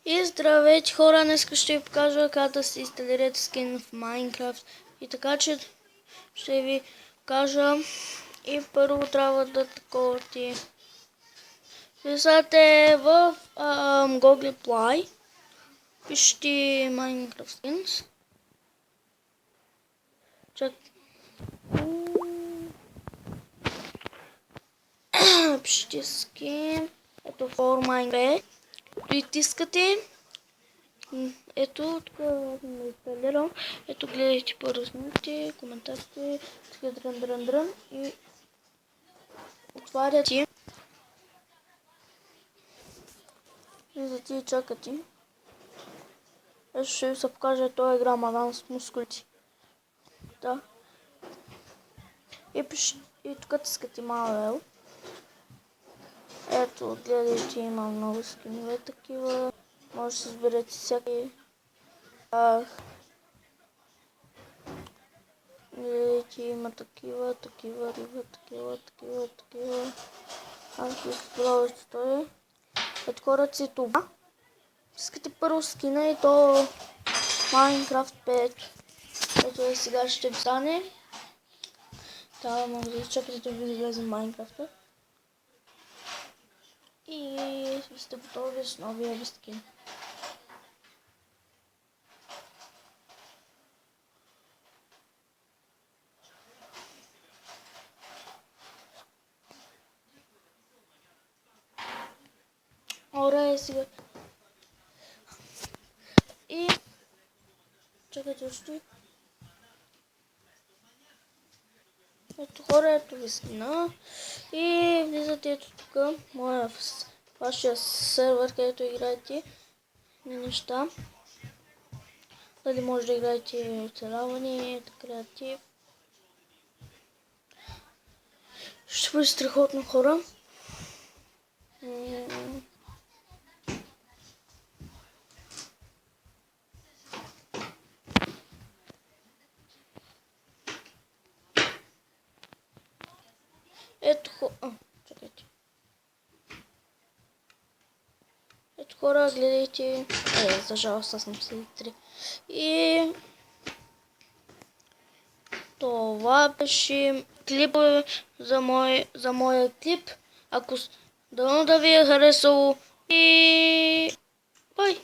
И здравейте хора, днес ще ви покажа как да си инсталирате скин в Minecraft. И така че ще ви покажа и първо трябва да таковате. Писате в Google Play, пишете Minecraft Skins. Пишете скин, ето for Minecraft. Притискате. Ето, тук ме инсталирам. Ето, гледайте първо снимите, коментарите, дрън и отваряте. Влизате и чакате. Ето ще ви се покажа този игра Мадан с мускулите. Да. И тук тискате малък. Ето, гледайте, има много скинове такива. Може да си изберете всяки. Гледайте, има такива. Аз ви сподобах това. Ето хората си това. Искате първо скина и то Minecraft 5. Ето и сега ще стане. Да, може да изчакате да ви излезе Minecraft. И сте готови с новия ви скин. Оре, сега. И чакайте още. Ето хора, ето ви скина. И влизате ето тук, вашия сервер, където играете неща. Дали може да играете оцеляване, креатив. Ще бъде страхотно хора. Чакайте. Ето хора, гледайте. За жалост, аз съм си 3. И това беше клипа за моя клип. Ако да ви е харесало и бай!